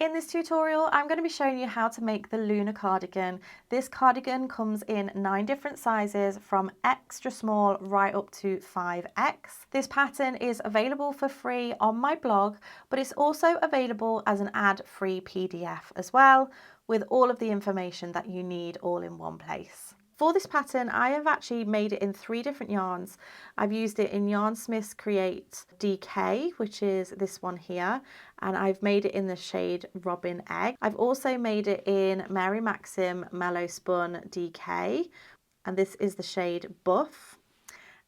In this tutorial, I'm going to be showing you how to make the Luna cardigan. This cardigan comes in 9 different sizes from extra small right up to 5X. This pattern is available for free on my blog, but it's also available as an ad-free PDF as well, with all of the information that you need all in one place. For this pattern, I have actually made it in 3 different yarns. I've used it in Yarnsmith's Create DK, which is this one here, and I've made it in the shade Robin Egg. I've also made it in Mary Maxim Mellow Spun DK, and this is the shade Buff.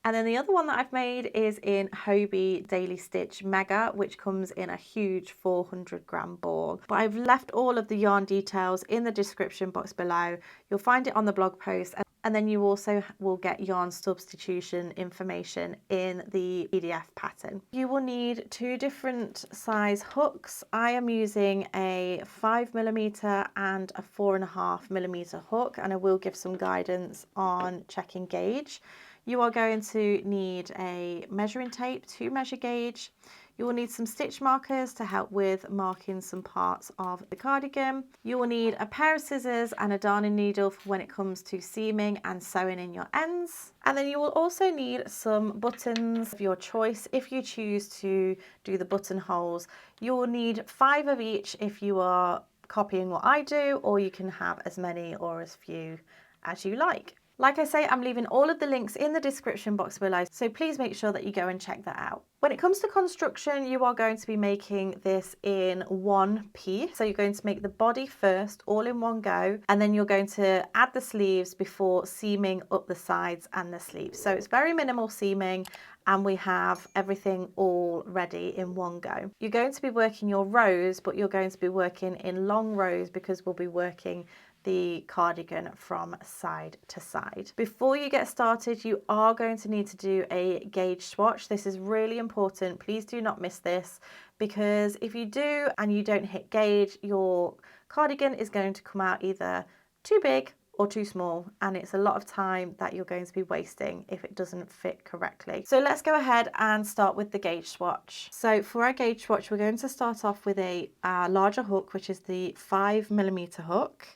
And then the other one that I've made is in Hobie Daily Stitch Mega, which comes in a huge 400 gram ball. But I've left all of the yarn details in the description box below. You'll find it on the blog post, and then you also will get yarn substitution information in the PDF pattern. You will need 2 different size hooks. I am using a 5mm and a 4.5mm hook, and I will give some guidance on checking gauge. You are going to need a measuring tape to measure gauge. You will need some stitch markers to help with marking some parts of the cardigan. You will need a pair of scissors and a darning needle for when it comes to seaming and sewing in your ends. And then you will also need some buttons of your choice if you choose to do the buttonholes. You will need 5 of each if you are copying what I do, or you can have as many or as few as you like. Like I say, I'm leaving all of the links in the description box below, so please make sure that you go and check that out. When it comes to construction, you are going to be making this in one piece. So you're going to make the body first, all in one go, and then you're going to add the sleeves before seaming up the sides and the sleeves. So it's very minimal seaming, and we have everything all ready in one go. You're going to be working your rows, but you're going to be working in long rows because we'll be working the cardigan from side to side. Before you get started, you are going to need to do a gauge swatch. This is really important. Please do not miss this, because if you do and you don't hit gauge, your cardigan is going to come out either too big or too small, and it's a lot of time that you're going to be wasting if it doesn't fit correctly. So let's go ahead and start with the gauge swatch. So for our gauge swatch, we're going to start off with a larger hook, which is the 5mm hook.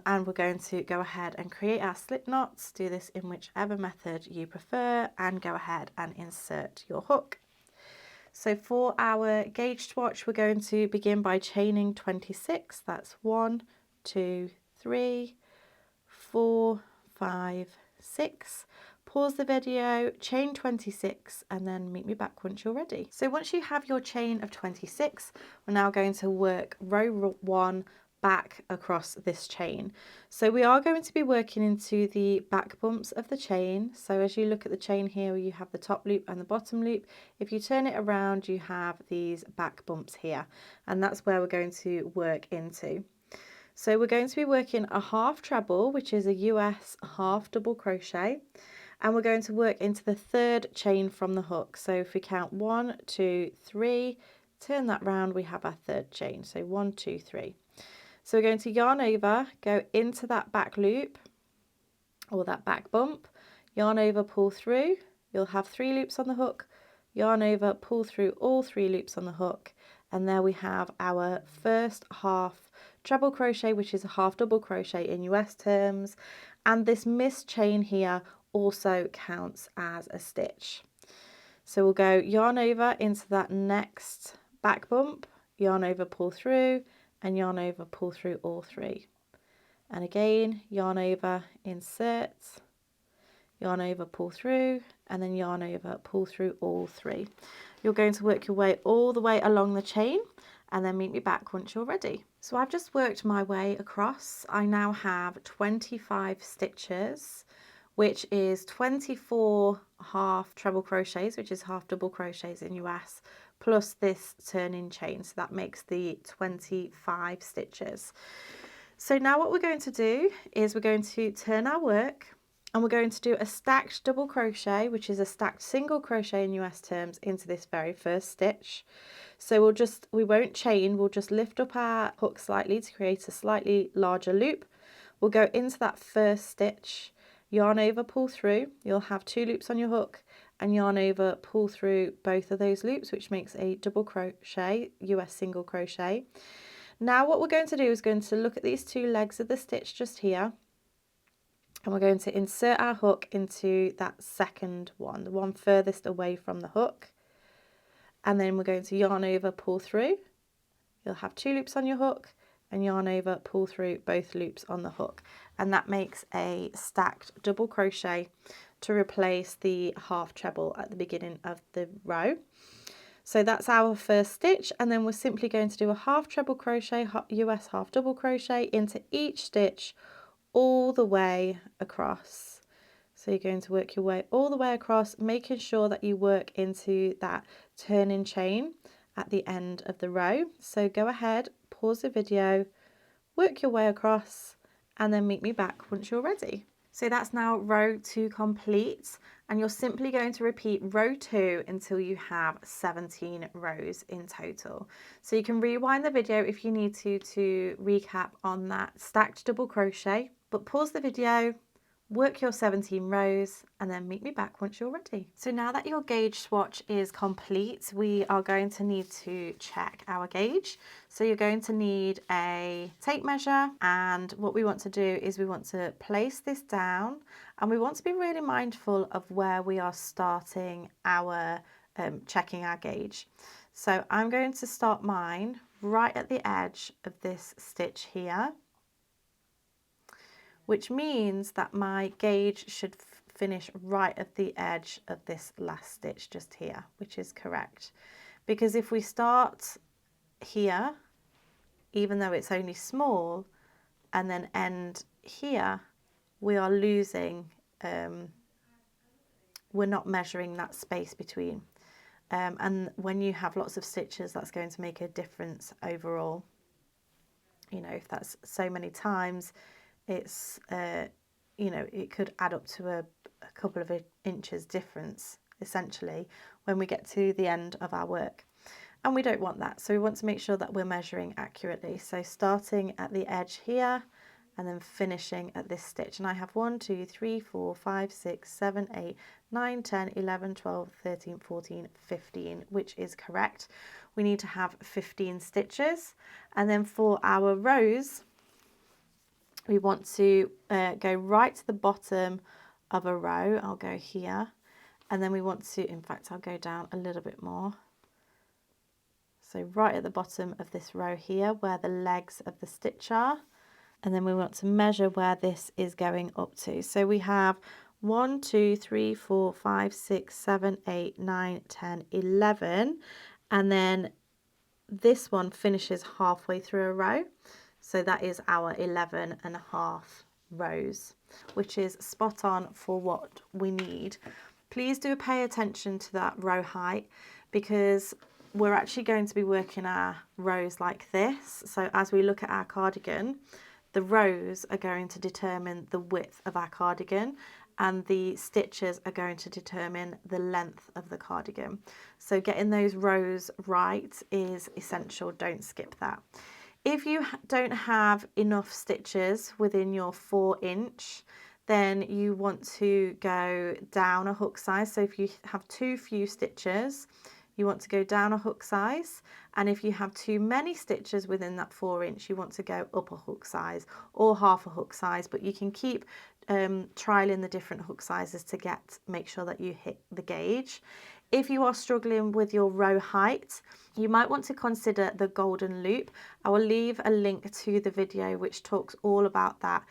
And we're going to go ahead and create our slip knots. Do this in whichever method you prefer, and go ahead and insert your hook. So for our gauge swatch, we're going to begin by chaining 26. That's 1, 2, 3, 4, 5, 6. Pause the video, chain 26, and then meet me back once you're ready. So once you have your chain of 26, we're now going to work row 1 back across this chain. So we are going to be working into the back bumps of the chain. So as you look at the chain here, you have the top loop and the bottom loop. If you turn it around, you have these back bumps here, and that's where we're going to work into. So we're going to be working a half treble, which is a US half double crochet, and we're going to work into the 3rd chain from the hook. So if we count 1, 2, 3, turn that round, we have our 3rd chain. So 1, 2, 3. So we're going to yarn over, go into that back loop or that back bump, yarn over, pull through. You'll have 3 loops on the hook, yarn over, pull through all 3 loops on the hook, and there we have our first half treble crochet, which is a half double crochet in US terms, and this missed chain here also counts as a stitch. So we'll go yarn over into that next back bump, yarn over, pull through, and yarn over, pull through all 3. And again, yarn over, insert, yarn over, pull through, and then yarn over, pull through all 3. You're going to work your way all the way along the chain, and then meet me back once you're ready. So I've just worked my way across. I now have 25 stitches, which is 24 half treble crochets, which is half double crochets in US, plus this turning chain. So that makes the 25 stitches. So now what we're going to do is we're going to turn our work, and we're going to do a stacked double crochet, which is a stacked single crochet in US terms, into this very first stitch. So we won't chain, we'll just lift up our hook slightly to create a slightly larger loop. We'll go into that first stitch, yarn over, pull through. You'll have 2 loops on your hook, and yarn over, pull through both of those loops, which makes a double crochet, US single crochet. Now what we're going to do is going to look at these two legs of the stitch just here, and we're going to insert our hook into that second one, the one furthest away from the hook, and then we're going to yarn over, pull through. You'll have 2 loops on your hook, and yarn over, pull through both loops on the hook, and that makes a stacked double crochet to replace the half treble at the beginning of the row. So that's our first stitch, and then we're simply going to do a half treble crochet, US half double crochet into each stitch all the way across. So you're going to work your way all the way across, making sure that you work into that turning chain at the end of the row. So go ahead, pause the video, work your way across, and then meet me back once you're ready. So that's now row 2 complete, and you're simply going to repeat row 2 until you have 17 rows in total. So you can rewind the video if you need to recap on that stacked double crochet, but pause the video, work your 17 rows, and then meet me back once you're ready. So now that your gauge swatch is complete, we are going to need to check our gauge. So you're going to need a tape measure, and what we want to do is we want to place this down, and we want to be really mindful of where we are starting our checking our gauge. So I'm going to start mine right at the edge of this stitch here, which means that my gauge should finish right at the edge of this last stitch just here, which is correct. Because if we start here, even though it's only small, and then end here, we are losing, we're not measuring that space between. And when you have lots of stitches, that's going to make a difference overall. You know, if that's so many times, it's you know, it could add up to a couple of inches difference essentially when we get to the end of our work, and we don't want that. So we want to make sure that we're measuring accurately, so starting at the edge here and then finishing at this stitch. And I have 1 2 3 4 5 6 7 8 9 10 11 12 13 14 15, which is correct. We need to have 15 stitches, and then for our rows we want to go right to the bottom of a row. I'll go here, and then we want to, in fact, I'll go down a little bit more. So right at the bottom of this row here, where the legs of the stitch are, and then we want to measure where this is going up to. So we have 1 2 3 4 5 6 7 8 9 10 11, and then this one finishes halfway through a row. So that is our 11.5 rows, which is spot on for what we need. Please do pay attention to that row height, because we're actually going to be working our rows like this. So as we look at our cardigan, the rows are going to determine the width of our cardigan, and the stitches are going to determine the length of the cardigan. So getting those rows right is essential. Don't skip that. If you don't have enough stitches within your 4-inch, then you want to go down a hook size. So if you have too few stitches, you want to go down a hook size, and if you have too many stitches within that 4-inch, you want to go up a hook size or half a hook size. But you can keep trialing the different hook sizes to make sure that you hit the gauge. If you are struggling with your row height, you might want to consider the golden loop. I will leave a link to the video which talks all about that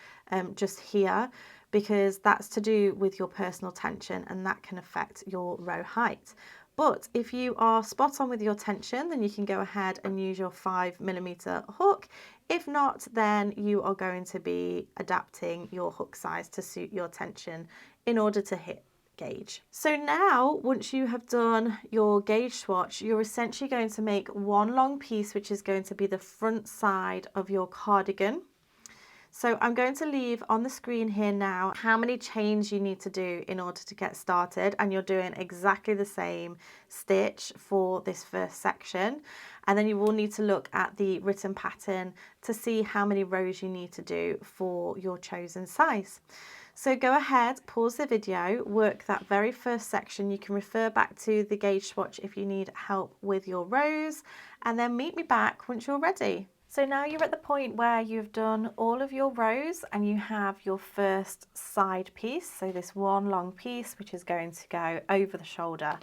just here, because that's to do with your personal tension, and that can affect your row height. But if you are spot on with your tension, then you can go ahead and use your 5mm hook. If not, then you are going to be adapting your hook size to suit your tension in order to hit gauge. So now, once you have done your gauge swatch, you're essentially going to make one long piece, which is going to be the front side of your cardigan. So I'm going to leave on the screen here now how many chains you need to do in order to get started, and you're doing exactly the same stitch for this first section. And then you will need to look at the written pattern to see how many rows you need to do for your chosen size. So go ahead, pause the video, work that very first section. You can refer back to the gauge swatch if you need help with your rows, and then meet me back once you're ready. So now you're at the point where you've done all of your rows and you have your first side piece. So this one long piece, which is going to go over the shoulder.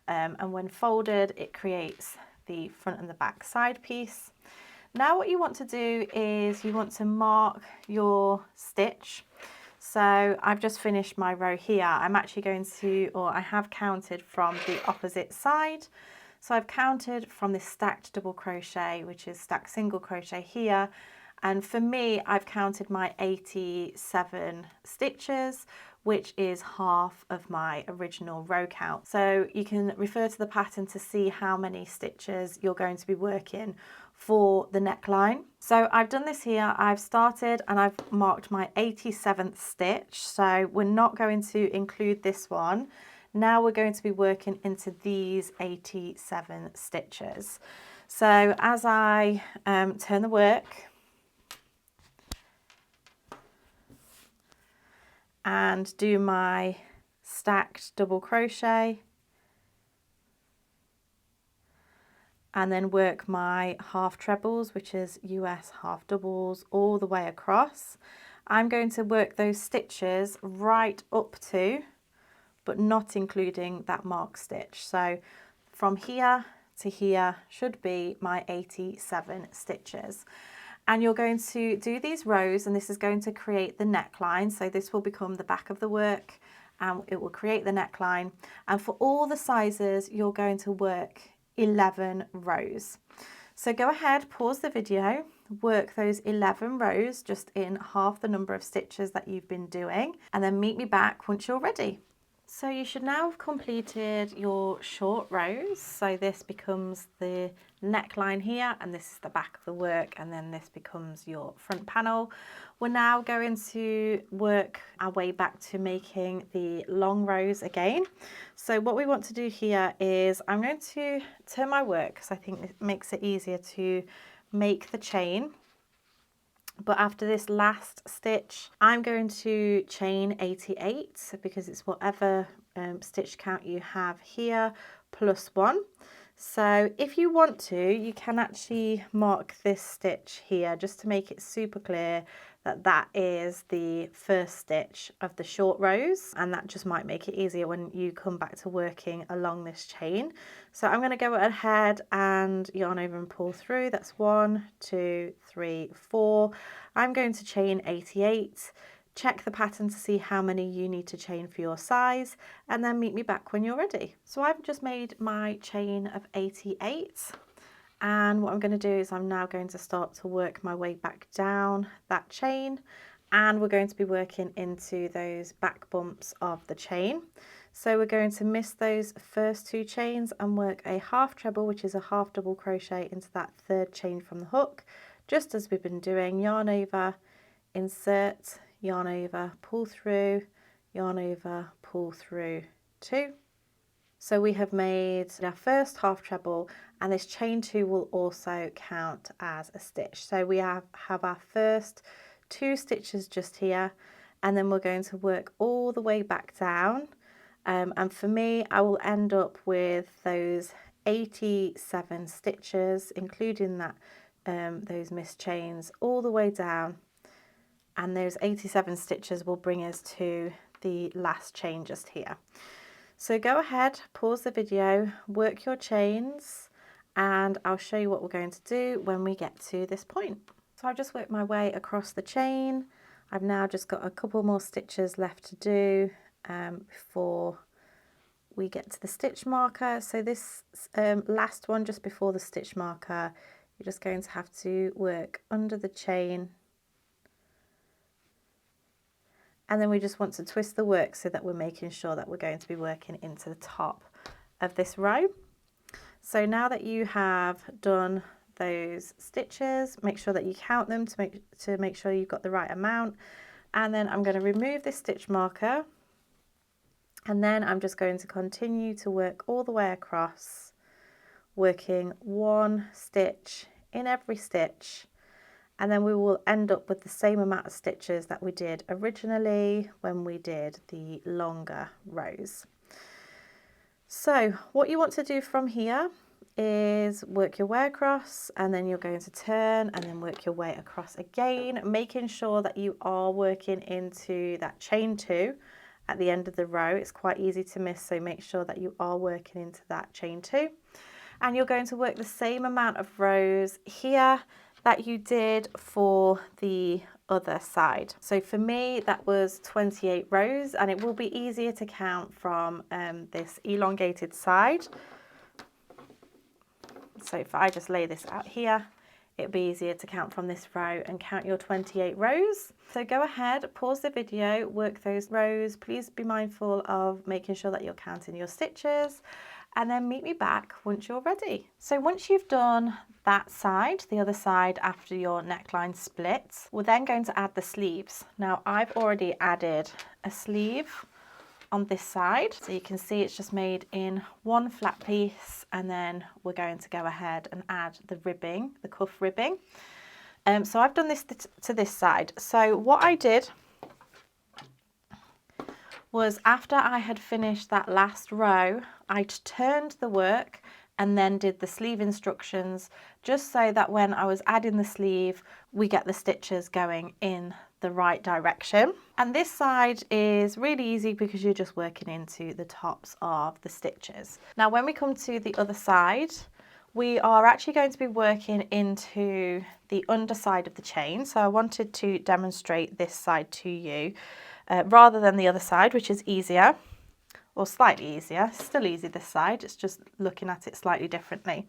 And when folded, it creates the front and the back side piece. Now what you want to do is you want to mark your stitch. So I've just finished my row here. I'm actually going to, or I have counted from the opposite side. So I've counted from this stacked double crochet, which is stacked single crochet here. And for me, I've counted my 87 stitches, which is half of my original row count. So you can refer to the pattern to see how many stitches you're going to be working for the neckline. So I've done this here. I've started and I've marked my 87th stitch. So we're not going to include this one. Now we're going to be working into these 87 stitches. So as I turn the work and do my stacked double crochet and then work my half trebles, which is US half doubles, all the way across, I'm going to work those stitches right up to, but not including that mark stitch. So from here to here should be my 87 stitches. And you're going to do these rows, and this is going to create the neckline. So this will become the back of the work and it will create the neckline. And for all the sizes, you're going to work 11 rows. So go ahead, pause the video, work those 11 rows just in half the number of stitches that you've been doing, and then meet me back once you're ready. So you should now have completed your short rows. So this becomes the neckline here, and this is the back of the work, and then this becomes your front panel. We're now going to work our way back to making the long rows again. So what we want to do here is I'm going to turn my work because I think it makes it easier to make the chain. But after this last stitch, I'm going to chain 88 because it's whatever stitch count you have here plus 1. So if you want to, you can actually mark this stitch here just to make it super clear that that is the first stitch of the short rows, and that just might make it easier when you come back to working along this chain. So I'm going to go ahead and yarn over and pull through. That's 1, 2, 3, 4. I'm going to chain 88. Check the pattern to see how many you need to chain for your size, and then meet me back when you're ready. So I've just made my chain of 88, and what I'm going to do is I'm now going to start to work my way back down that chain, and we're going to be working into those back bumps of the chain. So we're going to miss those first 2 chains and work a half treble, which is a half double crochet, into that 3rd chain from the hook, just as we've been doing. Yarn over, insert, yarn over, pull through, yarn over, pull through 2. So we have made our first half treble, and this chain 2 will also count as a stitch. So we have our first 2 stitches just here, and then we're going to work all the way back down. And for me, I will end up with those 87 stitches, including that those missed chains all the way down. And those 87 stitches will bring us to the last chain just here. So go ahead, pause the video, work your chains, and I'll show you what we're going to do when we get to this point. So I've just worked my way across the chain. I've now just got a couple more stitches left to do before we get to the stitch marker. So this last one just before the stitch marker, you're just going to have to work under the chain. And then we just want to twist the work so that we're making sure that we're going to be working into the top of this row. So now that you have done those stitches, make sure that you count them to make sure you've got the right amount. And then I'm going to remove this stitch marker, and then I'm just going to continue to work all the way across, working 1 stitch in every stitch. And then we will end up with the same amount of stitches that we did originally when we did the longer rows. So what you want to do from here is work your way across, and then you're going to turn and then work your way across again, making sure that you are working into that chain 2 at the end of the row. It's quite easy to miss, so make sure that you are working into that chain 2. And you're going to work the same amount of rows here that you did for the other side. So for me, that was 28 rows, and it will be easier to count from this elongated side. So if I just lay this out here, it'll be easier to count from this row and count your 28 rows. So go ahead, pause the video, work those rows. Please be mindful of making sure that you're counting your stitches, and then meet me back once you're ready. So once you've done that side, the other side after your neckline splits, we're then going to add the sleeves. Now I've already added a sleeve on this side, so you can see it's just made in one flat piece, and then we're going to go ahead and add the ribbing, the cuff ribbing. So I've done this to this side. So what I did was, after I had finished that last row, I turned the work and then did the sleeve instructions, just so that when I was adding the sleeve, we get the stitches going in the right direction. And this side is really easy because you're just working into the tops of the stitches. Now when we come to the other side, we are actually going to be working into the underside of the chain. So I wanted to demonstrate this side to you rather than the other side, which is easier, or slightly easier. Still easy this side, it's just looking at it slightly differently.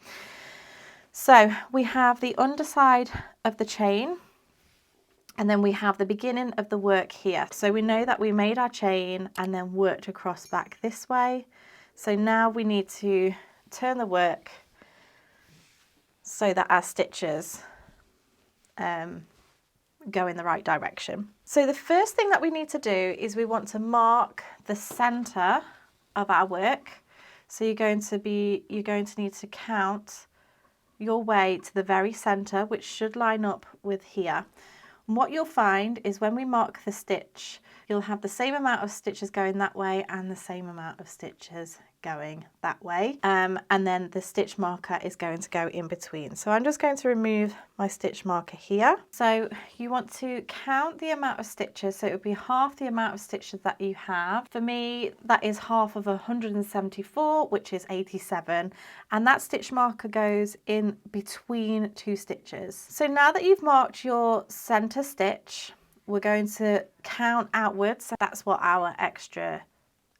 So we have the underside of the chain, and then we have the beginning of the work here. So we know that we made our chain and then worked across back this way. So now we need to turn the work so that our stitches go in the right direction. So the first thing that we need to do is we want to mark the center of our work. So you're going to need to count your way to the very center, which should line up with here. And what you'll find is when we mark the stitch, you'll have the same amount of stitches going that way and the same amount of stitches going that way. And then the stitch marker is going to go in between. So I'm just going to remove my stitch marker here. So you want to count the amount of stitches. So it would be half the amount of stitches that you have. For me, that is half of 174, which is 87. And that stitch marker goes in between 2 stitches. So now that you've marked your center stitch, we're going to count outwards. So that's what our extra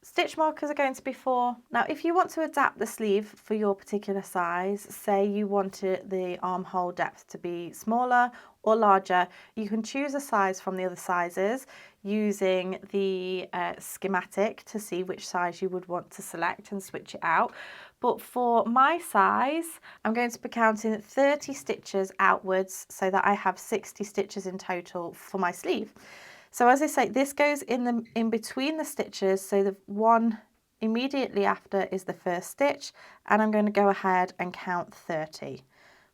stitch markers are going to be for. Now, if you want to adapt the sleeve for your particular size, say you wanted the armhole depth to be smaller or larger, you can choose a size from the other sizes using the schematic to see which size you would want to select and switch it out. But for my size, I'm going to be counting 30 stitches outwards so that I have 60 stitches in total for my sleeve. So as I say, this goes in between the stitches, so the one immediately after is the first stitch, and I'm going to go ahead and count 30.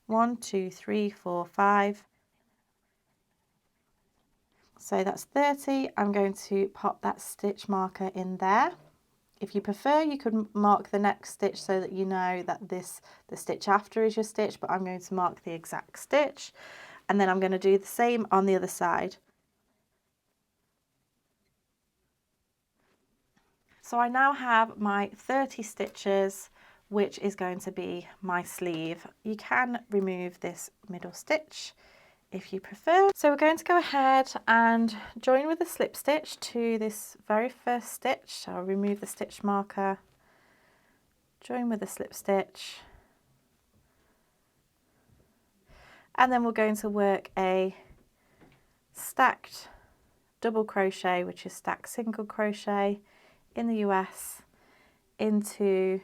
1, 2, 3, 4, 5. So that's 30. I'm going to pop that stitch marker in there. If you prefer, you could mark the next stitch so that you know that the stitch after is your stitch, but I'm going to mark the exact stitch. And then I'm going to do the same on the other side. So I now have my 30 stitches, which is going to be my sleeve. You can remove this middle stitch if you prefer. So we're going to go ahead and join with a slip stitch to this very first stitch. So I'll remove the stitch marker, join with a slip stitch, and then we're going to work a stacked double crochet, which is stacked single crochet in the US into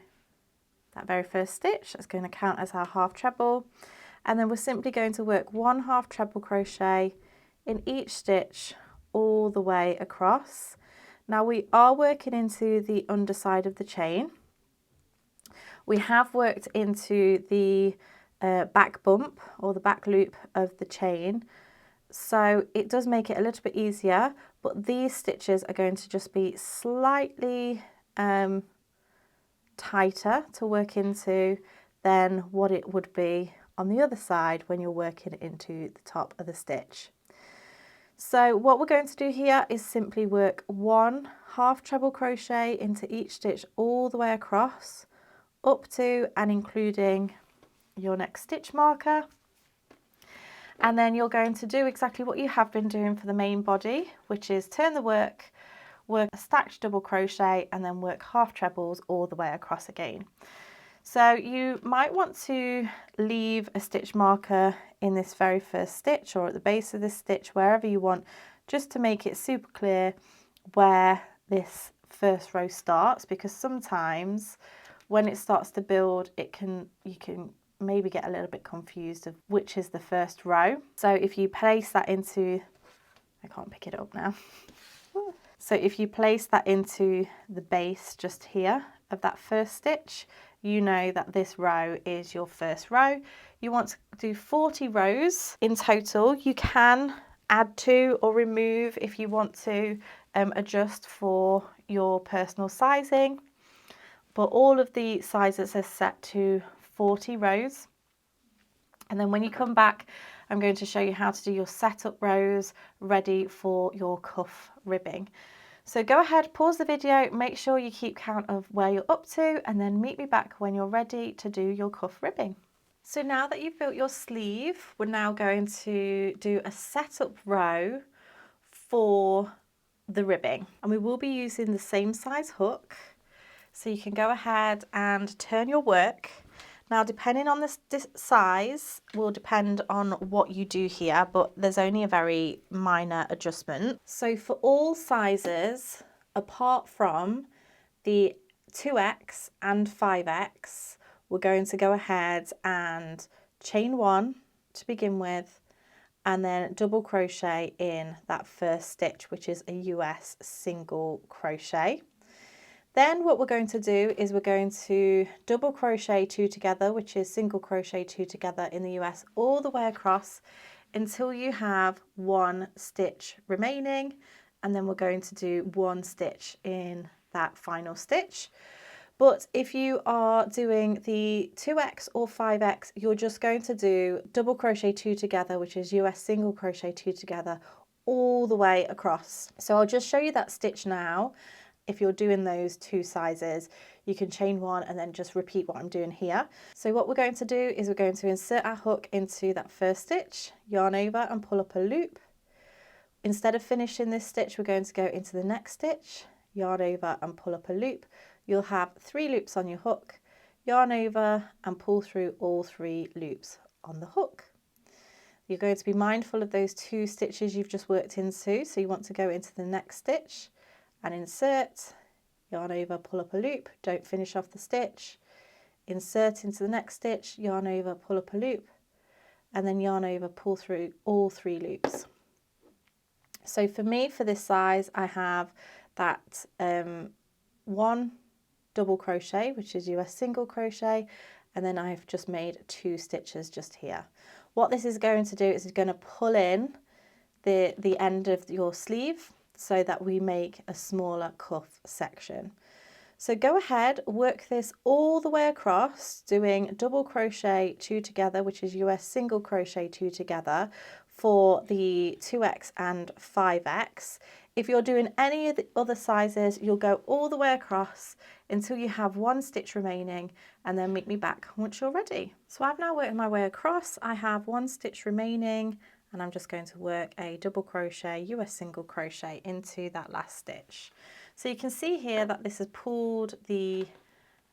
that very first stitch. That's going to count as our half treble, and then we're simply going to work 1 half treble crochet in each stitch all the way across. Now we are working into the underside of the chain. We have worked into the back bump or the back loop of the chain, so it does make it a little bit easier, but these stitches are going to just be slightly tighter to work into than what it would be on the other side when you're working into the top of the stitch. So what we're going to do here is simply work 1 half treble crochet into each stitch all the way across, up to and including your next stitch marker. And then you're going to do exactly what you have been doing for the main body, which is turn the work a stacked double crochet, and then work half trebles all the way across again. So you might want to leave a stitch marker in this very first stitch or at the base of this stitch, wherever you want, just to make it super clear where this first row starts, because sometimes when it starts to build, you can maybe get a little bit confused of which is the first row. So if you place that into, I can't pick it up now. So if you place that into the base just here of that first stitch, you know that this row is your first row. You want to do 40 rows in total. You can add to or remove if you want to adjust for your personal sizing, but all of the sizes are set to 40 rows. And then when you come back, I'm going to show you how to do your setup rows ready for your cuff ribbing. So go ahead, pause the video, make sure you keep count of where you're up to, and then meet me back when you're ready to do your cuff ribbing. So now that you've built your sleeve, we're now going to do a setup row for the ribbing. And we will be using the same size hook. So you can go ahead and turn your work. Now, depending on this size will depend on what you do here, but there's only a very minor adjustment. So for all sizes, apart from the 2x and 5x, we're going to go ahead and chain 1 to begin with, and then double crochet in that first stitch, which is a US single crochet. Then what we're going to do is we're going to double crochet 2 together, which is single crochet 2 together in the US all the way across until you have 1 stitch remaining, and then we're going to do 1 stitch in that final stitch. But if you are doing the 2x or 5x, you're just going to do double crochet 2 together, which is US single crochet 2 together all the way across. So I'll just show you that stitch now. If you're doing those 2 sizes, you can chain 1 and then just repeat what I'm doing here. So what we're going to do is we're going to insert our hook into that first stitch, yarn over and pull up a loop. Instead of finishing this stitch, we're going to go into the next stitch, yarn over and pull up a loop. You'll have 3 loops on your hook, yarn over and pull through all 3 loops on the hook. You're going to be mindful of those 2 stitches you've just worked into, so you want to go into the next stitch and insert, yarn over, pull up a loop, don't finish off the stitch, insert into the next stitch, yarn over, pull up a loop, and then yarn over, pull through all 3 loops. So for me, for this size, I have that 1 double crochet, which is US single crochet, and then I've just made 2 stitches just here. What this is going to do is it's going to pull in the end of your sleeve, so that we make a smaller cuff section. So go ahead, work this all the way across, doing double crochet 2 together, which is US single crochet 2 together for the 2x and 5x. If you're doing any of the other sizes, you'll go all the way across until you have 1 stitch remaining, and then meet me back once you're ready. So I've now worked my way across. I have 1 stitch remaining, and I'm just going to work a double crochet, US single crochet into that last stitch. So you can see here that this has pulled the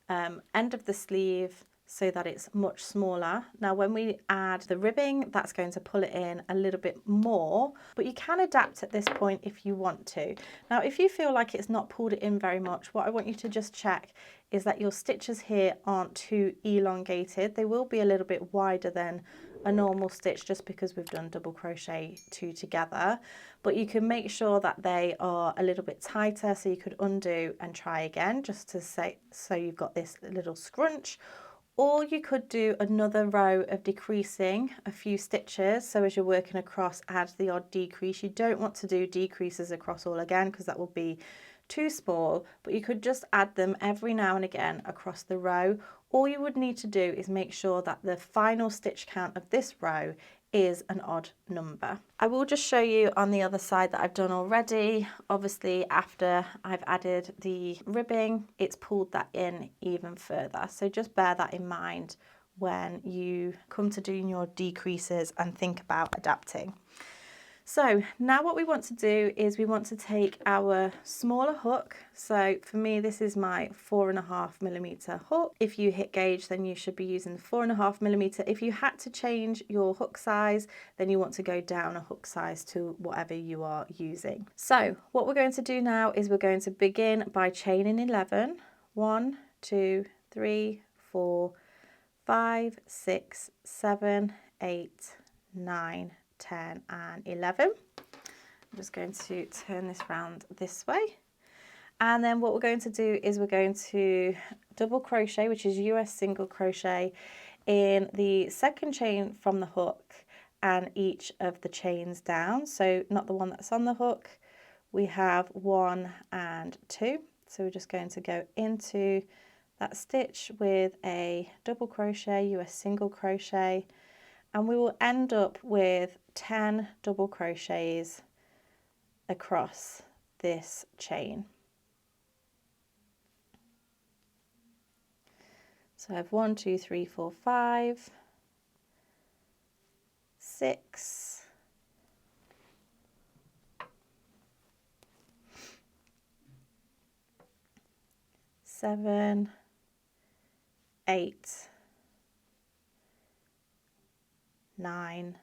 end of the sleeve so that it's much smaller. Now when we add the ribbing, that's going to pull it in a little bit more, but you can adapt at this point if you want to. Now if you feel like it's not pulled it in very much, what I want you to just check is that your stitches here aren't too elongated. They will be a little bit wider than a normal stitch just because we've done double crochet 2 together, but you can make sure that they are a little bit tighter, so you could undo and try again just to say, so you've got this little scrunch. Or you could do another row of decreasing a few stitches, so as you're working across, add the odd decrease. You don't want to do decreases across all again because that will be too small, but you could just add them every now and again across the row, All you would need to do is make sure that the final stitch count of this row is an odd number. I will just show you on the other side that I've done already. Obviously, after I've added the ribbing, it's pulled that in even further. So just bear that in mind when you come to doing your decreases and think about adapting. So now what we want to do is we want to take our smaller hook. So for me, this is my 4.5mm hook. If you hit gauge, then you should be using the 4.5mm. If you had to change your hook size, then you want to go down a hook size to whatever you are using. So what we're going to do now is we're going to begin by chaining 11. 1, 2, 3, 4, 5, 6, 7, 8, 9, 10 and 11. I'm just going to turn this round this way, and then what we're going to do is we're going to double crochet, which is US single crochet, in the second chain from the hook and each of the chains down. So not the one that's on the hook. We have 1 and 2, so we're just going to go into that stitch with a double crochet, US single crochet, and we will end up with 10 double crochets across this chain. So I have 1, 2, 3, 4, 5, 6, 7, 8, 9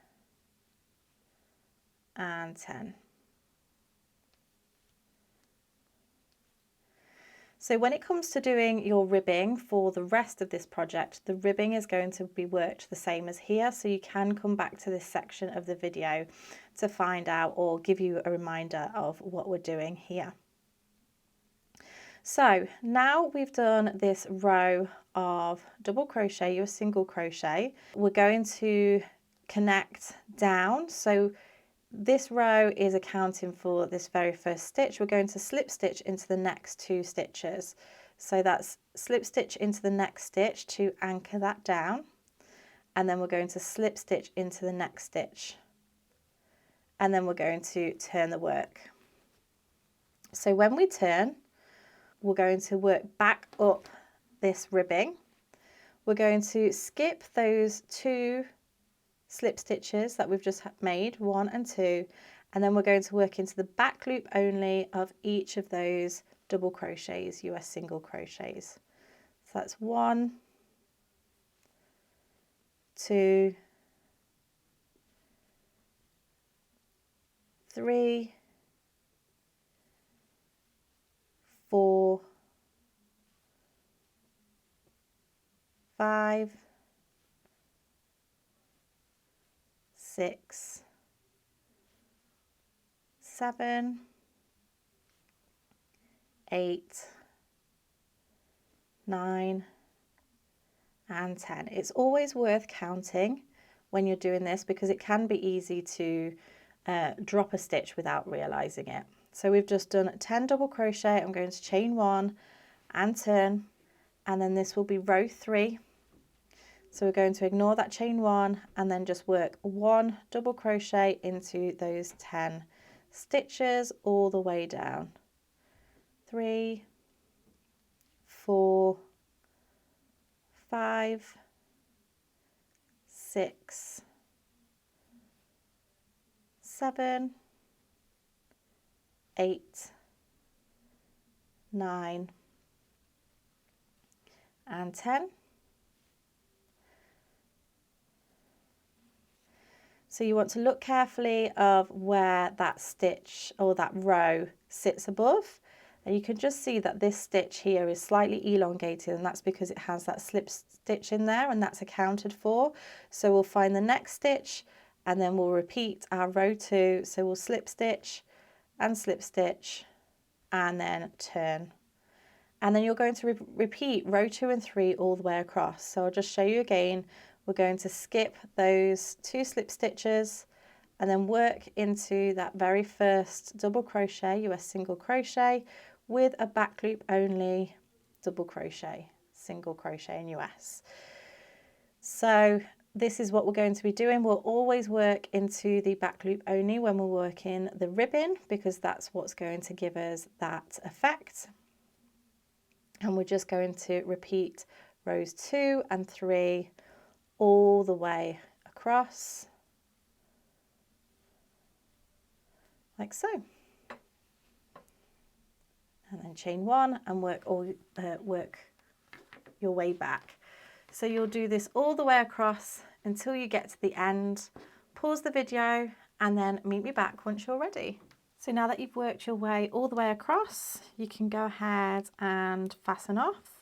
and 10. So when it comes to doing your ribbing for the rest of this project, the ribbing is going to be worked the same as here, so you can come back to this section of the video to find out or give you a reminder of what we're doing here. So now we've done this row of double crochet, your single crochet, we're going to connect down. So this row is accounting for this very first stitch. We're going to slip stitch into the next 2 stitches. So that's slip stitch into the next stitch to anchor that down, and then we're going to slip stitch into the next stitch, and then we're going to turn the work. So when we turn, we're going to work back up this ribbing. We're going to skip those 2 slip stitches that we've just made, 1 and 2, and then we're going to work into the back loop only of each of those double crochets, US single crochets. So that's 1, 2, 3, 4, 5, 6, 7, 8, 9 and 10. It's always worth counting when you're doing this because it can be easy to drop a stitch without realizing it. So we've just done 10 double crochet. I'm going to chain 1 and turn, and then this will be row 3. So we're going to ignore that chain 1 and then just work 1 double crochet into those 10 stitches all the way down. 3, 4, 5, 6, 7, 8, 9 and 10. So you want to look carefully of where that stitch or that row sits above, and you can just see that this stitch here is slightly elongated, and that's because it has that slip stitch in there, and that's accounted for. So we'll find the next stitch and then we'll repeat our row 2. So we'll slip stitch and then turn. And then you're going to repeat row 2 and 3 all the way across. So I'll just show you again. We're going to skip those 2 slip stitches and then work into that very first double crochet, US single crochet, with a back loop only double crochet. Single Crochet in US. So this is what we're going to be doing. We'll always work into the back loop only when we're working the ribbon, because that's what's going to give us that effect. And we're just going to repeat rows 2 and 3 all the way across, like so. And then chain 1 and work your way back. So you'll do this all the way across until you get to the end. Pause the video and then meet me back once you're ready. So now that you've worked your way all the way across, you can go ahead and fasten off.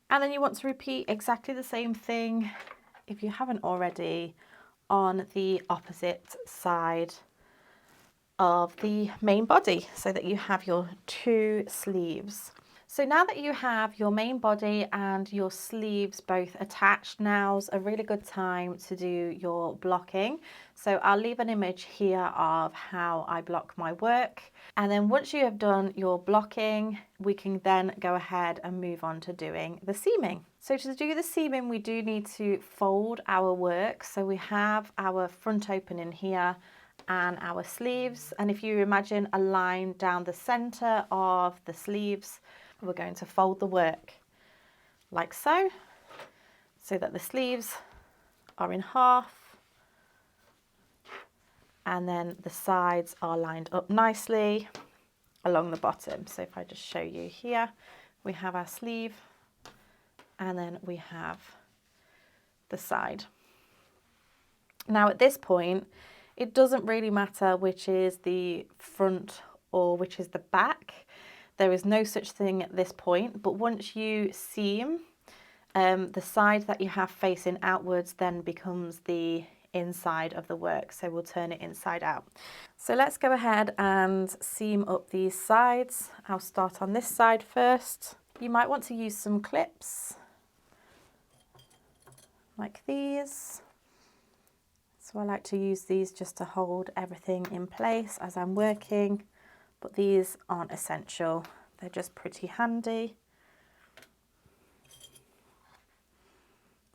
And then you want to repeat exactly the same thing, if you haven't already, on the opposite side of the main body, so that you have your 2 sleeves. So now that you have your main body and your sleeves both attached, now's a really good time to do your blocking. So I'll leave an image here of how I block my work. And then once you have done your blocking, we can then go ahead and move on to doing the seaming. So to do the seaming, we do need to fold our work. So we have our front opening here and our sleeves. And if you imagine a line down the center of the sleeves, we're going to fold the work like so that the sleeves are in half, and then the sides are lined up nicely along the bottom. So if I just show you here, we have our sleeve and then we have the side. Now at this point, it doesn't really matter which is the front or which is the back. There is no such thing at this point, but once you seam, the side that you have facing outwards then becomes the inside of the work, so we'll turn it inside out. So let's go ahead and seam up these sides. I'll start on this side first. You might want to use some clips like these. So I like to use these just to hold everything in place as I'm working. But these aren't essential, they're just pretty handy.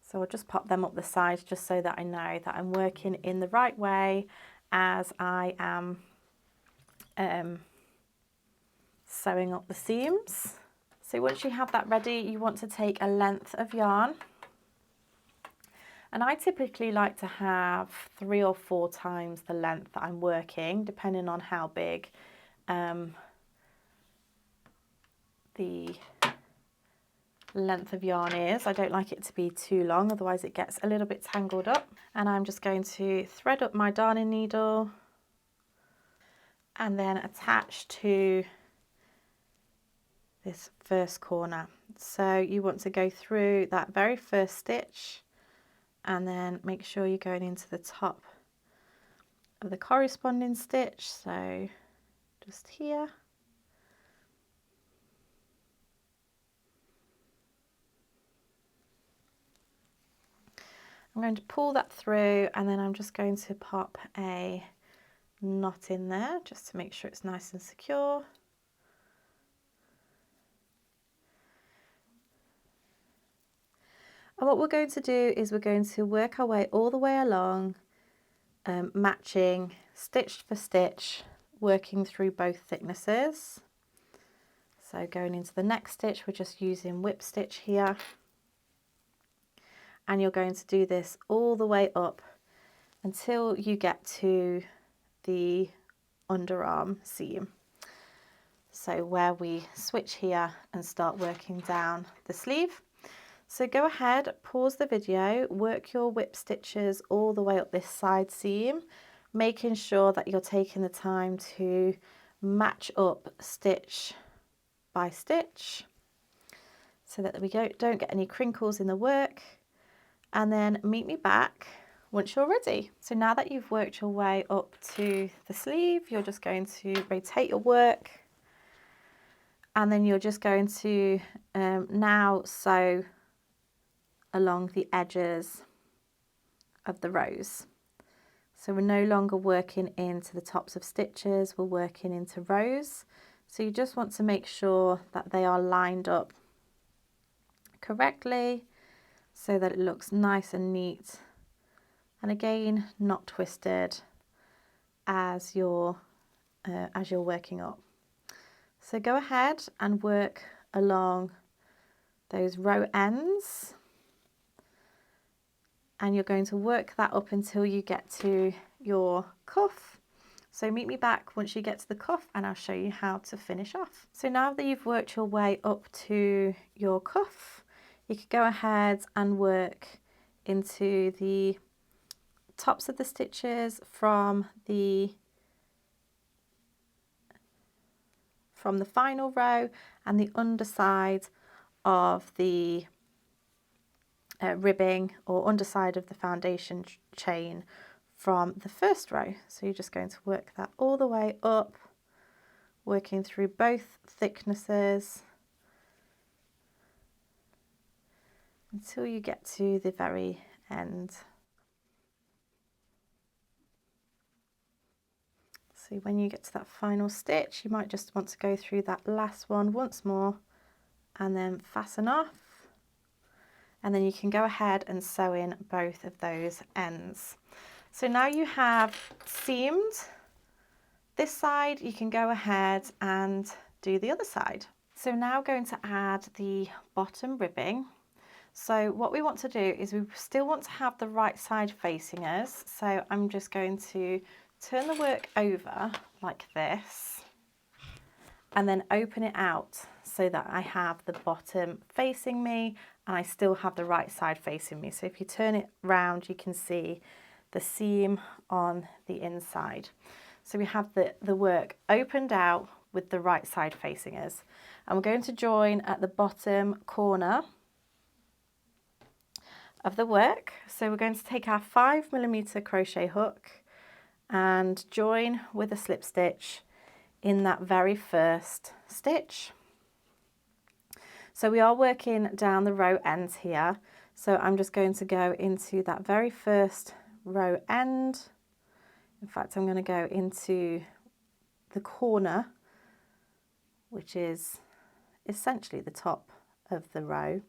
So I'll just pop them up the sides just so that I know that I'm working in the right way as I am sewing up the seams. So once you have that ready, you want to take a length of yarn. And I typically like to have 3 or 4 times the length that I'm working, depending on how big the length of yarn is. I don't like it to be too long, otherwise it gets a little bit tangled up. And I'm just going to thread up my darning needle and then attach to this first corner. So you want to go through that very first stitch and then make sure you're going into the top of the corresponding stitch. So just here. I'm going to pull that through and then I'm just going to pop a knot in there just to make sure it's nice and secure. And what we're going to do is we're going to work our way all the way along, matching stitch for stitch, working through both thicknesses. So going into the next stitch, we're just using whip stitch here. And you're going to do this all the way up until you get to the underarm seam. So where we switch here and start working down the sleeve. So go ahead, pause the video, work your whip stitches all the way up this side seam, making sure that you're taking the time to match up stitch by stitch so that we don't get any crinkles in the work. And then meet me back once you're ready. So now that you've worked your way up to the sleeve, you're just going to rotate your work and then you're just going to now sew along the edges of the rows. So we're no longer working into the tops of stitches, we're working into rows. So you just want to make sure that they are lined up correctly so that it looks nice and neat, and again not twisted as you're working up. So go ahead and work along those row ends, and you're going to work that up until you get to your cuff. So meet me back once you get to the cuff and I'll show you how to finish off. So now that you've worked your way up to your cuff, you could go ahead and work into the tops of the stitches from the final row and the underside of the ribbing or underside of the foundation chain from the first row. So you're just going to work that all the way up, working through both thicknesses until you get to the very end. So when you get to that final stitch, you might just want to go through that last one once more and then fasten off. And then you can go ahead and sew in both of those ends. So now you have seamed this side, you can go ahead and do the other side. So now going to add the bottom ribbing. So what we want to do is we still want to have the right side facing us. So I'm just going to turn the work over like this and then open it out so that I have the bottom facing me and I still have the right side facing me. So if you turn it round, you can see the seam on the inside. So we have the work opened out with the right side facing us. And we're going to join at the bottom corner of the work. So we're going to take our 5mm crochet hook and join with a slip stitch in that very first stitch. So we are working down the row ends here. So I'm just going to go into that very first row end. In fact, I'm going to go into the corner, which is essentially the top of the row.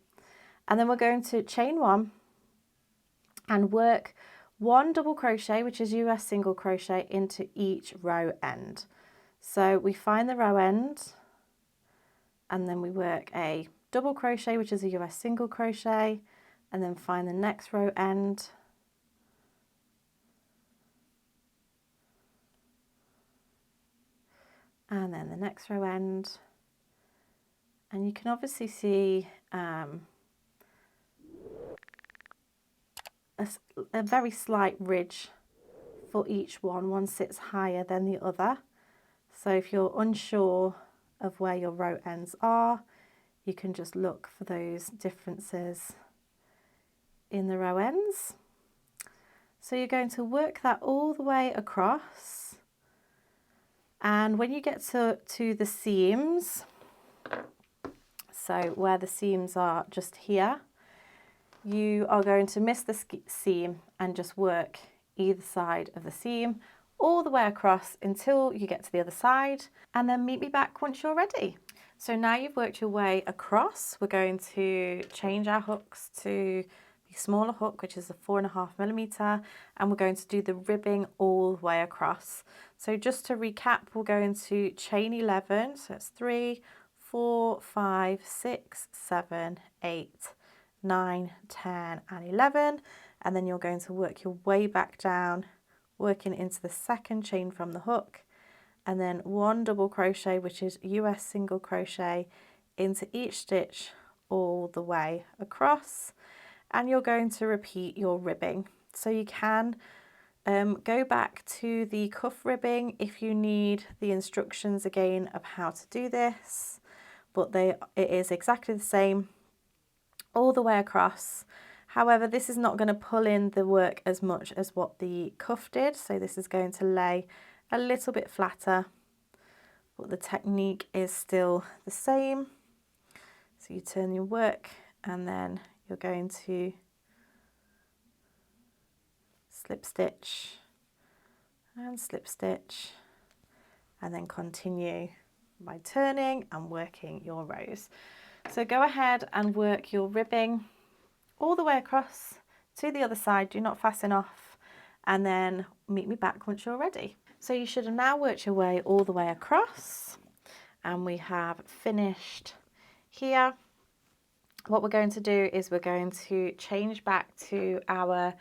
And then we're going to chain one and work 1 double crochet, which is US single crochet, into each row end. So we find the row end and then we work a double crochet, which is a US single crochet, and then find the next row end. And then the next row end. And you can obviously see a very slight ridge for each one. One sits higher than the other. So if you're unsure of where your row ends are, you can just look for those differences in the row ends. So you're going to work that all the way across. And when you get to the seams, so where the seams are just here, you are going to miss the seam and just work either side of the seam all the way across until you get to the other side, and then meet me back once you're ready. So now you've worked your way across, we're going to change our hooks to the smaller hook, which is a 4.5mm, and we're going to do the ribbing all the way across. So just to recap, we're going to chain 11, so it's 3, 4, 5, 6, 7, 8, 9, 10 and 11, and then you're going to work your way back down, working into the second chain from the hook, and then 1 double crochet, which is US single crochet, into each stitch all the way across, and you're going to repeat your ribbing. So you can go back to the cuff ribbing if you need the instructions again of how to do this, but it is exactly the same all the way across. However, this is not going to pull in the work as much as what the cuff did, so this is going to lay a little bit flatter, but the technique is still the same. So you turn your work and then you're going to slip stitch and then continue by turning and working your rows. So go ahead and work your ribbing all the way across to the other side. Do not fasten off, and then meet me back once you're ready. So you should have now worked your way all the way across, and we have finished here. What we're going to do is we're going to change back to our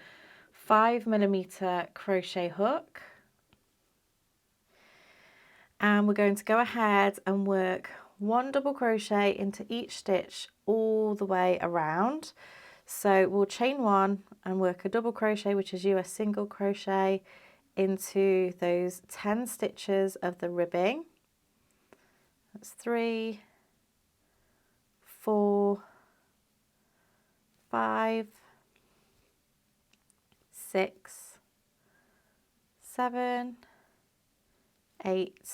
5mm crochet hook, and we're going to go ahead and work 1 double crochet into each stitch all the way around. So we'll chain 1 and work a double crochet, which is US single crochet, into those 10 stitches of the ribbing. That's 3, 4, 5, 6, 7, 8,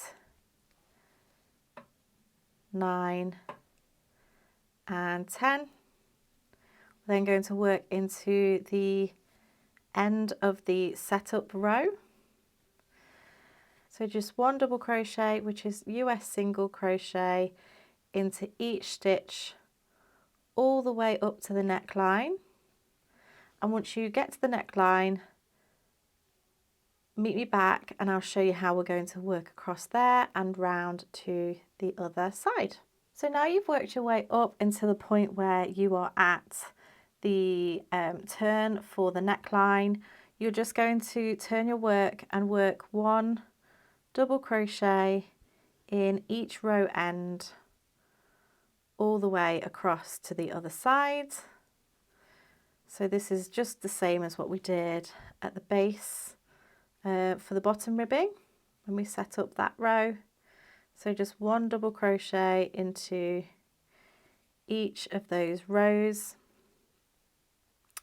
9 and 10. We're then going to work into the end of the setup row. So just 1 double crochet, which is US single crochet, into each stitch all the way up to the neckline. And once you get to the neckline, meet me back and I'll show you how we're going to work across there and round to the other side. So now you've worked your way up until the point where you are at the turn for the neckline. You're just going to turn your work and work 1 double crochet in each row end all the way across to the other side. So this is just the same as what we did at the base for the bottom ribbing when we set up that row. So just 1 double crochet into each of those rows,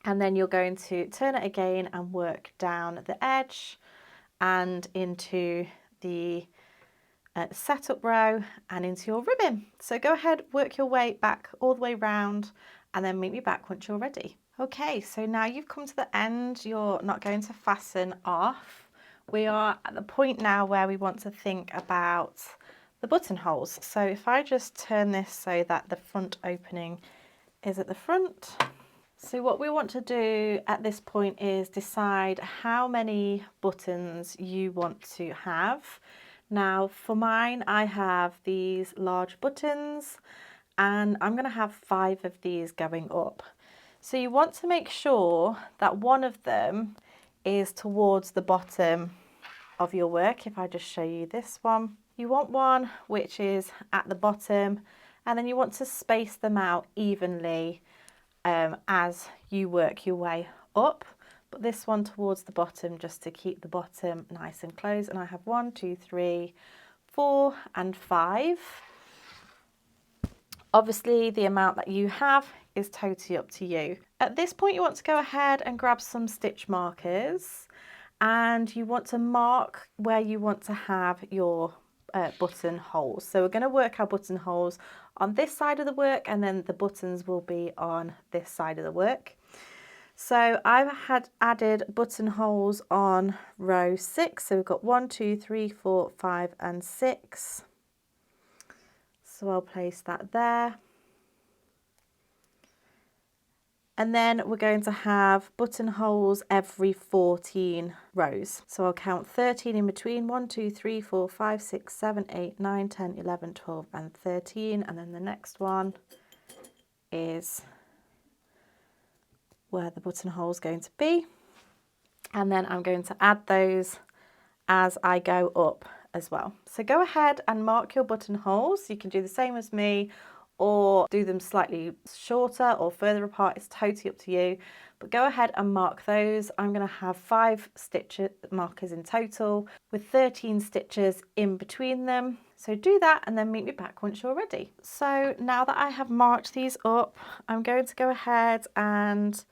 and then you're going to turn it again and work down the edge and into the setup row and into your ribbon. So go ahead, work your way back all the way round, and then meet me back once you're ready. Okay, so now you've come to the end, you're not going to fasten off. We are at the point now where we want to think about the buttonholes. So if I just turn this so that the front opening is at the front. So what we want to do at this point is decide how many buttons you want to have. Now for mine, I have these large buttons and I'm going to have 5 of these going up. So you want to make sure that one of them is towards the bottom of your work. If I just show you this one, you want one which is at the bottom, and then you want to space them out evenly as you work your way up. But this one towards the bottom, just to keep the bottom nice and close. And I have 1, 2, 3, 4 and 5. Obviously the amount that you have is totally up to you. At this point you want to go ahead and grab some stitch markers, and you want to mark where you want to have your buttonholes. So we're going to work our buttonholes on this side of the work, and then the buttons will be on this side of the work. So I've had added buttonholes on row 6. So we've got 1, 2, 3, 4, 5 and 6. So I'll place that there. And then we're going to have buttonholes every 14 rows. So I'll count 13 in between, 1, 2, 3, 4, 5, 6, 7, 8, 9, 10, 11, 12 and 13. And then the next one is where the buttonhole is going to be. And then I'm going to add those as I go up as well. So go ahead and mark your buttonholes. You can do the same as me, or do them slightly shorter or further apart. It's totally up to you, but go ahead and mark those. I'm going to have 5 stitch markers in total with 13 stitches in between them. So do that and then meet me back once you're ready. So now that I have marked these up, I'm going to go ahead and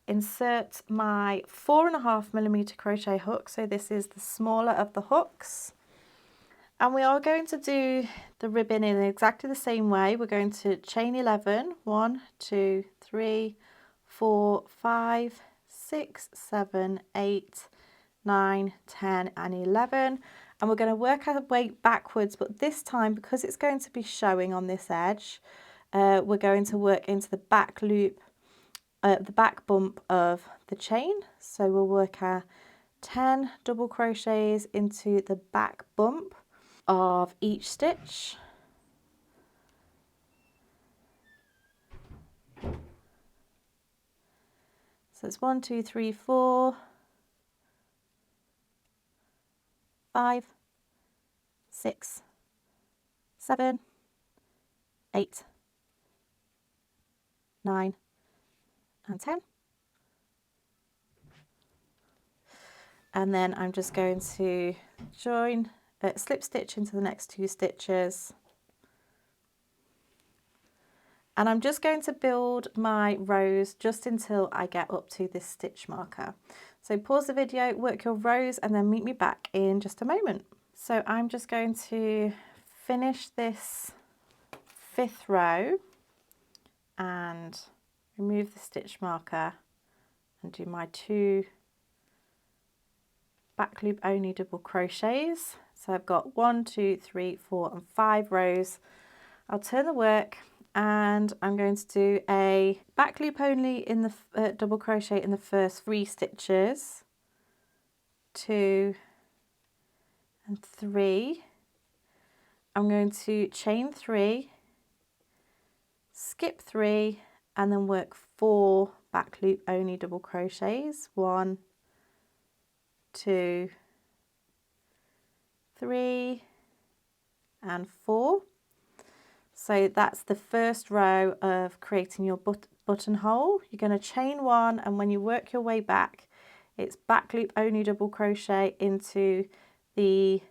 insert my 4.5mm crochet hook. So this is the smaller of the hooks. And we are going to do the ribbon in exactly the same way. We're going to chain 11, 1, 2, 3, 4, 5, 6, 7, 8, 9, 10 and 11. and we're going to work our way backwards, but this time, because it's going to be showing on this edge, we're going to work into the back loop, the back bump of the chain. So we'll work our 10 double crochets into the back bump of each stitch. So it's 1, 2, 3, 4, 5, 6, 7, 8, 9, and 10. And then I'm just going to join, slip stitch into the next 2 stitches. And I'm just going to build my rows just until I get up to this stitch marker. So pause the video, work your rows, and then meet me back in just a moment. So I'm just going to finish this 5th row and remove the stitch marker and do my 2 back loop only double crochets. So I've got 1, 2, 3, 4, and 5 rows. I'll turn the work and I'm going to do a back loop only in the double crochet in the first 3 stitches, 2 and 3. I'm going to chain 3, skip 3, and then work 4 back loop only double crochets, 1, 2, 3, and 4. So that's the first row of creating your buttonhole. You're going to chain 1, and when you work your way back, it's back loop only double crochet into the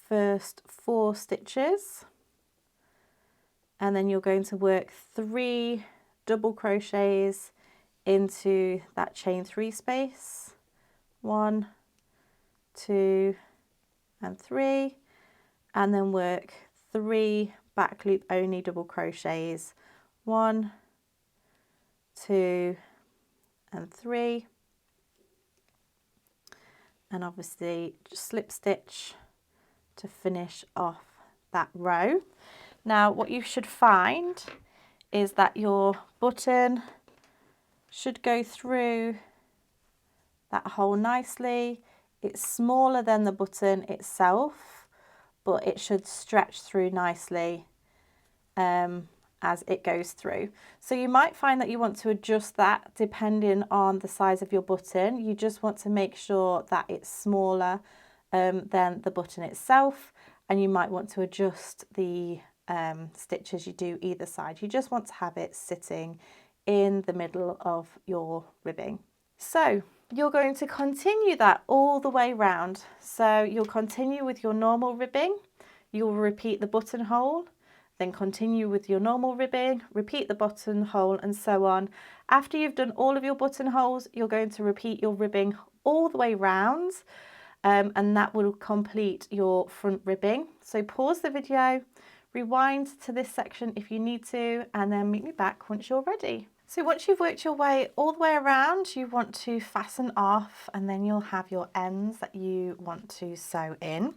first 4 stitches, and then you're going to work 3 double crochets into that chain 3 space, 1, 2, and 3, and then work 3 back loop only double crochets, 1, 2, and 3, and obviously just slip stitch to finish off that row. Now what you should find is that your button should go through that hole nicely. It's smaller than the button itself, but it should stretch through nicely as it goes through. So you might find that you want to adjust that depending on the size of your button. You just want to make sure that it's smaller than the button itself, and you might want to adjust the stitches you do either side. You just want to have it sitting in the middle of your ribbing. So you're going to continue that all the way round. So you'll continue with your normal ribbing, you'll repeat the buttonhole, then continue with your normal ribbing, repeat the buttonhole, and so on. After you've done all of your buttonholes, you're going to repeat your ribbing all the way round, and that will complete your front ribbing. So pause the video, rewind to this section if you need to, and then meet me back once you're ready. So once you've worked your way all the way around, you want to fasten off, and then you'll have your ends that you want to sew in.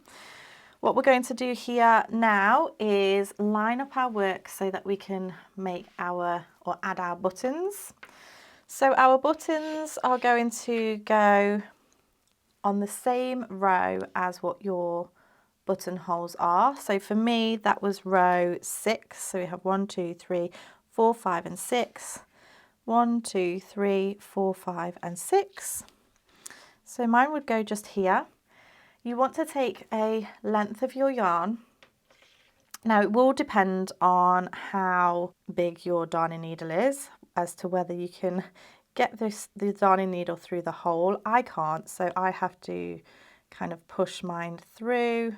What we're going to do here now is line up our work so that we can make our, or add our buttons. So our buttons are going to go on the same row as what your buttonholes are. So for me, that was row 6. So we have 1, 2, 3, 4, 5, and 6. 1, 2, 3, 4, 5, and 6. So mine would go just here. You want to take a length of your yarn. Now it will depend on how big your darning needle is as to whether you can get the darning needle through the hole. I can't, so I have to kind of push mine through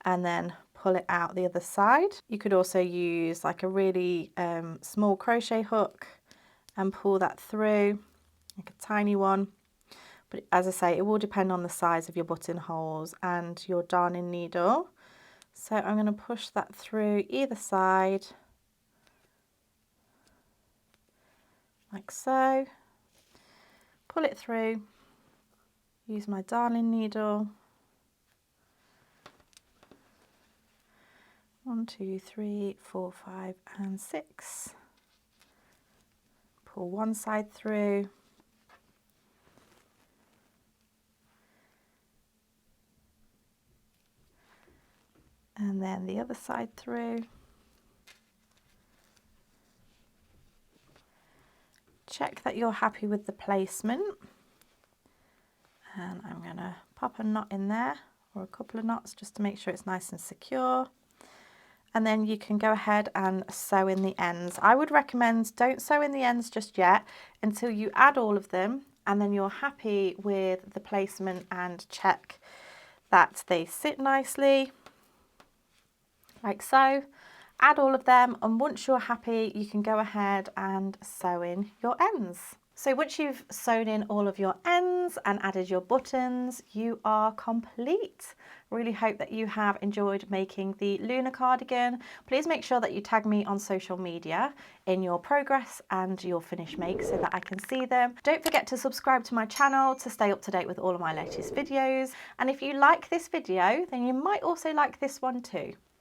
and then pull it out the other side. You could also use like a really small crochet hook and pull that through, like a tiny one. But as I say, it will depend on the size of your buttonholes and your darning needle. So I'm going to push that through either side, like so. Pull it through, use my darning needle, 1, 2, 3, 4, 5 and 6. Pull one side through. And then the other side through. Check that you're happy with the placement. And I'm going to pop a knot in there, or a couple of knots, just to make sure it's nice and secure. And then you can go ahead and sew in the ends. I would recommend don't sew in the ends just yet until you add all of them and then you're happy with the placement and check that they sit nicely, like so. Add all of them, and once you're happy, you can go ahead and sew in your ends. So once you've sewn in all of your ends and added your buttons, you are complete. Really hope that you have enjoyed making the Luna cardigan. Please make sure that you tag me on social media in your progress and your finish make so that I can see them. Don't forget to subscribe to my channel to stay up to date with all of my latest videos. And if you like this video, then you might also like this one too.